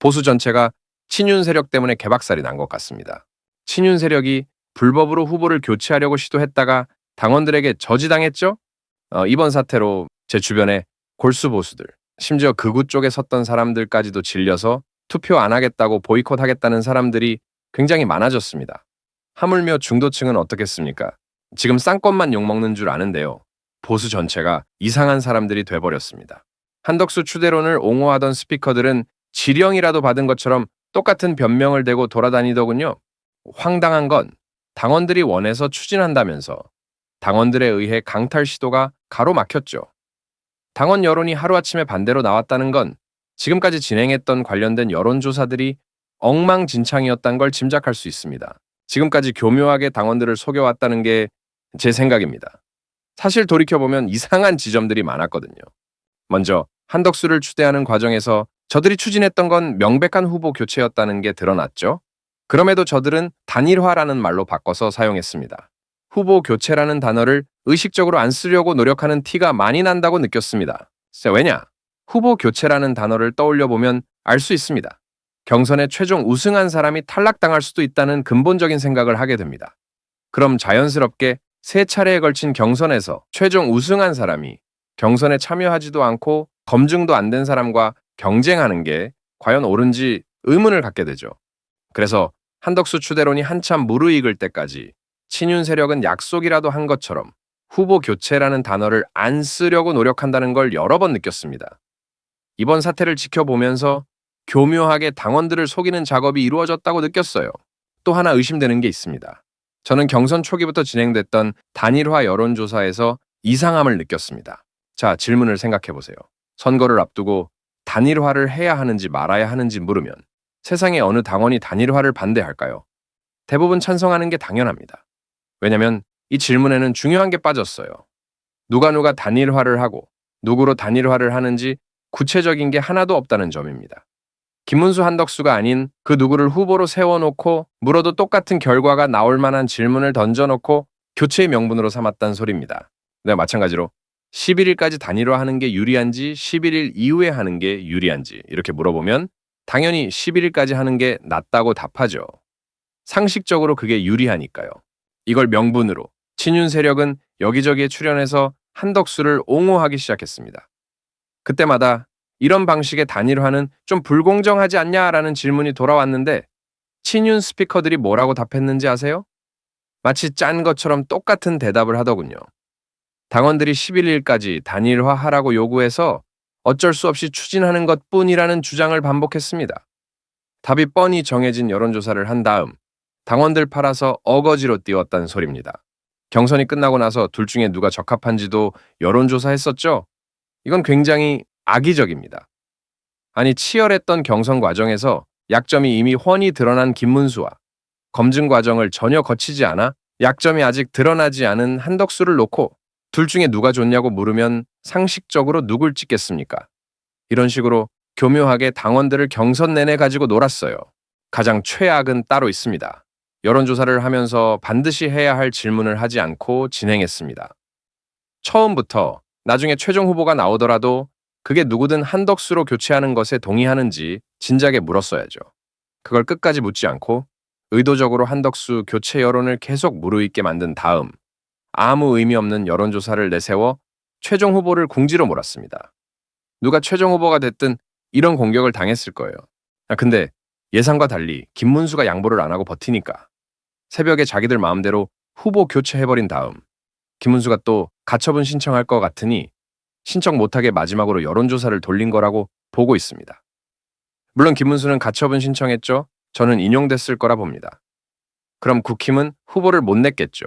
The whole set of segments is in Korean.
보수 전체가 친윤 세력 때문에 개박살이 난 것 같습니다. 친윤 세력이 불법으로 후보를 교체하려고 시도했다가 당원들에게 저지당했죠? 이번 사태로 제 주변에 골수 보수들, 심지어 극우 쪽에 섰던 사람들까지도 질려서 투표 안 하겠다고 보이콧하겠다는 사람들이 굉장히 많아졌습니다. 하물며 중도층은 어떻겠습니까? 지금 쌍권만 욕먹는 줄 아는데요. 보수 전체가 이상한 사람들이 돼버렸습니다. 한덕수 추대론을 옹호하던 스피커들은 지령이라도 받은 것처럼 똑같은 변명을 대고 돌아다니더군요. 황당한 건 당원들이 원해서 추진한다면서 당원들에 의해 강탈 시도가 가로막혔죠. 당원 여론이 하루아침에 반대로 나왔다는 건 지금까지 진행했던 관련된 여론조사들이 엉망진창이었다는 걸 짐작할 수 있습니다. 지금까지 교묘하게 당원들을 속여왔다는 게 제 생각입니다. 사실 돌이켜보면 이상한 지점들이 많았거든요. 먼저 한덕수를 추대하는 과정에서 저들이 추진했던 건 명백한 후보 교체였다는 게 드러났죠. 그럼에도 저들은 단일화라는 말로 바꿔서 사용했습니다. 후보 교체라는 단어를 의식적으로 안 쓰려고 노력하는 티가 많이 난다고 느꼈습니다. 왜냐? 후보 교체라는 단어를 떠올려 보면 알 수 있습니다. 경선에 최종 우승한 사람이 탈락당할 수도 있다는 근본적인 생각을 하게 됩니다. 그럼 자연스럽게 세 차례에 걸친 경선에서 최종 우승한 사람이 경선에 참여하지도 않고 검증도 안 된 사람과 경쟁하는 게 과연 옳은지 의문을 갖게 되죠. 그래서 한덕수 추대론이 한참 무르익을 때까지 친윤 세력은 약속이라도 한 것처럼 후보 교체라는 단어를 안 쓰려고 노력한다는 걸 여러 번 느꼈습니다. 이번 사태를 지켜보면서 교묘하게 당원들을 속이는 작업이 이루어졌다고 느꼈어요. 또 하나 의심되는 게 있습니다. 저는 경선 초기부터 진행됐던 단일화 여론조사에서 이상함을 느꼈습니다. 자, 질문을 생각해 보세요. 선거를 앞두고 단일화를 해야 하는지 말아야 하는지 물으면 세상에 어느 당원이 단일화를 반대할까요? 대부분 찬성하는 게 당연합니다. 왜냐면 이 질문에는 중요한 게 빠졌어요. 누가 단일화를 하고 누구로 단일화를 하는지 구체적인 게 하나도 없다는 점입니다. 김문수 한덕수가 아닌 그 누구를 후보로 세워놓고 물어도 똑같은 결과가 나올 만한 질문을 던져놓고 교체의 명분으로 삼았단 소리입니다. 네, 마찬가지로 11일까지 단일화하는 게 유리한지 11일 이후에 하는 게 유리한지 이렇게 물어보면 당연히 11일까지 하는 게 낫다고 답하죠. 상식적으로 그게 유리하니까요. 이걸 명분으로 친윤 세력은 여기저기에 출연해서 한덕수를 옹호하기 시작했습니다. 그때마다 이런 방식의 단일화는 좀 불공정하지 않냐라는 질문이 돌아왔는데 친윤 스피커들이 뭐라고 답했는지 아세요? 마치 짠 것처럼 똑같은 대답을 하더군요. 당원들이 11일까지 단일화하라고 요구해서 어쩔 수 없이 추진하는 것뿐이라는 주장을 반복했습니다. 답이 뻔히 정해진 여론조사를 한 다음 당원들 팔아서 어거지로 띄웠다는 소리입니다. 경선이 끝나고 나서 둘 중에 누가 적합한지도 여론조사했었죠? 이건 굉장히 악의적입니다. 아니, 치열했던 경선 과정에서 약점이 이미 훤히 드러난 김문수와 검증 과정을 전혀 거치지 않아 약점이 아직 드러나지 않은 한덕수를 놓고 둘 중에 누가 좋냐고 물으면 상식적으로 누굴 찍겠습니까? 이런 식으로 교묘하게 당원들을 경선 내내 가지고 놀았어요. 가장 최악은 따로 있습니다. 여론조사를 하면서 반드시 해야 할 질문을 하지 않고 진행했습니다. 처음부터 나중에 최종 후보가 나오더라도 그게 누구든 한덕수로 교체하는 것에 동의하는지 진작에 물었어야죠. 그걸 끝까지 묻지 않고 의도적으로 한덕수 교체 여론을 계속 무르익게 만든 다음 아무 의미 없는 여론조사를 내세워 최종 후보를 궁지로 몰았습니다. 누가 최종 후보가 됐든 이런 공격을 당했을 거예요. 근데 예상과 달리 김문수가 양보를 안 하고 버티니까 새벽에 자기들 마음대로 후보 교체해버린 다음 김문수가 또 가처분 신청할 것 같으니 신청 못하게 마지막으로 여론조사를 돌린 거라고 보고 있습니다. 물론 김문수는 가처분 신청했죠. 저는 인용됐을 거라 봅니다. 그럼 국힘은 후보를 못 냈겠죠.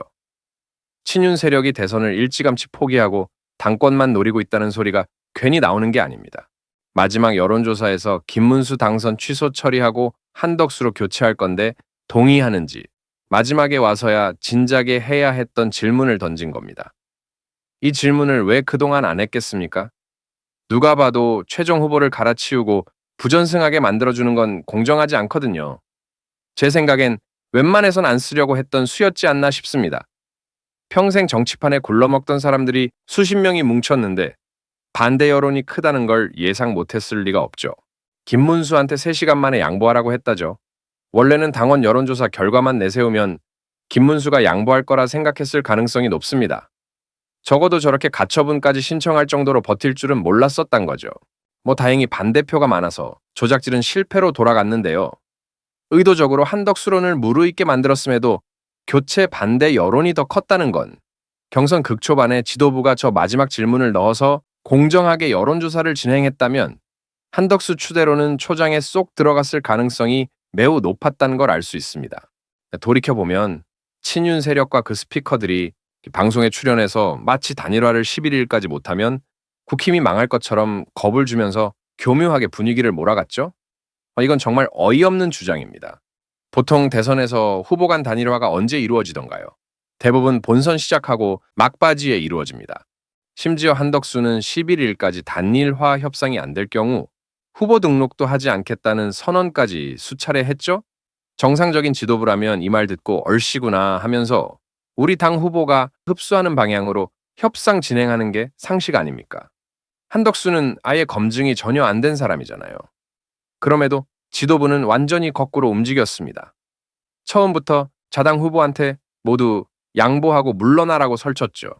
친윤 세력이 대선을 일찌감치 포기하고 당권만 노리고 있다는 소리가 괜히 나오는 게 아닙니다. 마지막 여론조사에서 김문수 당선 취소 처리하고 한덕수로 교체할 건데 동의하는지 마지막에 와서야 진작에 해야 했던 질문을 던진 겁니다. 이 질문을 왜 그동안 안 했겠습니까? 누가 봐도 최종 후보를 갈아치우고 부전승하게 만들어주는 건 공정하지 않거든요. 제 생각엔 웬만해선 안 쓰려고 했던 수였지 않나 싶습니다. 평생 정치판에 굴러먹던 사람들이 수십 명이 뭉쳤는데 반대 여론이 크다는 걸 예상 못했을 리가 없죠. 김문수한테 3시간 만에 양보하라고 했다죠. 원래는 당원 여론조사 결과만 내세우면 김문수가 양보할 거라 생각했을 가능성이 높습니다. 적어도 저렇게 가처분까지 신청할 정도로 버틸 줄은 몰랐었단 거죠. 다행히 반대표가 많아서 조작질은 실패로 돌아갔는데요. 의도적으로 한덕수론을 무르익게 만들었음에도 교체 반대 여론이 더 컸다는 건 경선 극초반에 지도부가 저 마지막 질문을 넣어서 공정하게 여론조사를 진행했다면 한덕수 추대로는 초장에 쏙 들어갔을 가능성이 매우 높았다는 걸 알 수 있습니다. 돌이켜보면 친윤 세력과 그 스피커들이 방송에 출연해서 마치 단일화를 11일까지 못하면 국힘이 망할 것처럼 겁을 주면서 교묘하게 분위기를 몰아갔죠? 이건 정말 어이없는 주장입니다. 보통 대선에서 후보 간 단일화가 언제 이루어지던가요? 대부분 본선 시작하고 막바지에 이루어집니다. 심지어 한덕수는 11일까지 단일화 협상이 안 될 경우 후보 등록도 하지 않겠다는 선언까지 수차례 했죠? 정상적인 지도부라면 이 말 듣고 얼씨구나 하면서 우리 당 후보가 흡수하는 방향으로 협상 진행하는 게 상식 아닙니까? 한덕수는 아예 검증이 전혀 안 된 사람이잖아요. 그럼에도 지도부는 완전히 거꾸로 움직였습니다. 처음부터 자당 후보한테 모두 양보하고 물러나라고 설쳤죠.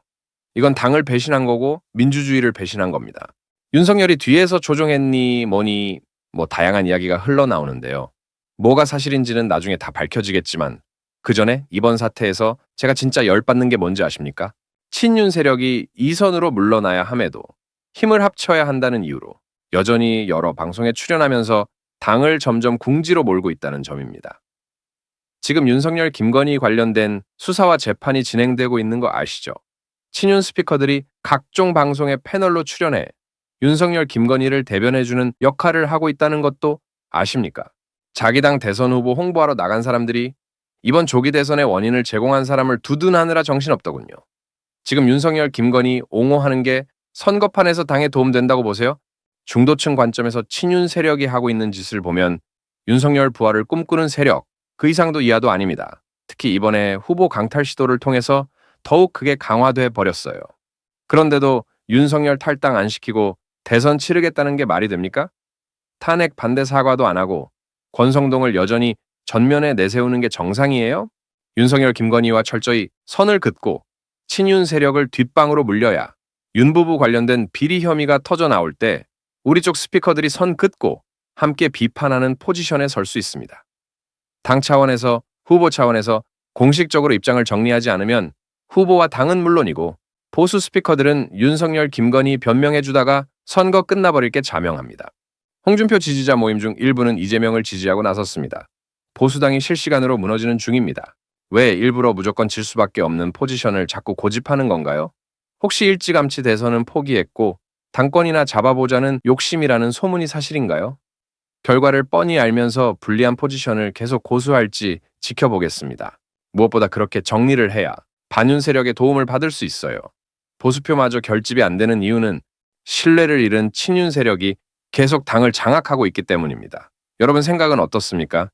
이건 당을 배신한 거고 민주주의를 배신한 겁니다. 윤석열이 뒤에서 조종했니 뭐니 다양한 이야기가 흘러나오는데요. 뭐가 사실인지는 나중에 다 밝혀지겠지만 그 전에 이번 사태에서 제가 진짜 열받는 게 뭔지 아십니까? 친윤 세력이 2선으로 물러나야 함에도 힘을 합쳐야 한다는 이유로 여전히 여러 방송에 출연하면서 당을 점점 궁지로 몰고 있다는 점입니다. 지금 윤석열 김건희 관련된 수사와 재판이 진행되고 있는 거 아시죠? 친윤 스피커들이 각종 방송에 패널로 출연해 윤석열 김건희를 대변해주는 역할을 하고 있다는 것도 아십니까? 자기 당 대선 후보 홍보하러 나간 사람들이 이번 조기 대선의 원인을 제공한 사람을 두둔하느라 정신없더군요. 지금 윤석열 김건희 옹호하는 게 선거판에서 당에 도움된다고 보세요? 중도층 관점에서 친윤 세력이 하고 있는 짓을 보면 윤석열 부활을 꿈꾸는 세력, 그 이상도 이하도 아닙니다. 특히 이번에 후보 강탈 시도를 통해서 더욱 그게 강화돼 버렸어요. 그런데도 윤석열 탈당 안 시키고 대선 치르겠다는 게 말이 됩니까? 탄핵 반대 사과도 안 하고 권성동을 여전히 전면에 내세우는 게 정상이에요? 윤석열 김건희와 철저히 선을 긋고 친윤 세력을 뒷방으로 물려야 윤 부부 관련된 비리 혐의가 터져 나올 때 우리 쪽 스피커들이 선 긋고 함께 비판하는 포지션에 설 수 있습니다. 당 차원에서 후보 차원에서 공식적으로 입장을 정리하지 않으면 후보와 당은 물론이고 보수 스피커들은 윤석열 김건희 변명해주다가 선거 끝나버릴 게 자명합니다. 홍준표 지지자 모임 중 일부는 이재명을 지지하고 나섰습니다. 보수당이 실시간으로 무너지는 중입니다. 왜 일부러 무조건 질 수밖에 없는 포지션을 자꾸 고집하는 건가요? 혹시 일찌감치 대선은 포기했고 당권이나 잡아보자는 욕심이라는 소문이 사실인가요? 결과를 뻔히 알면서 불리한 포지션을 계속 고수할지 지켜보겠습니다. 무엇보다 그렇게 정리를 해야 반윤 세력의 도움을 받을 수 있어요. 보수표마저 결집이 안 되는 이유는 신뢰를 잃은 친윤 세력이 계속 당을 장악하고 있기 때문입니다. 여러분 생각은 어떻습니까?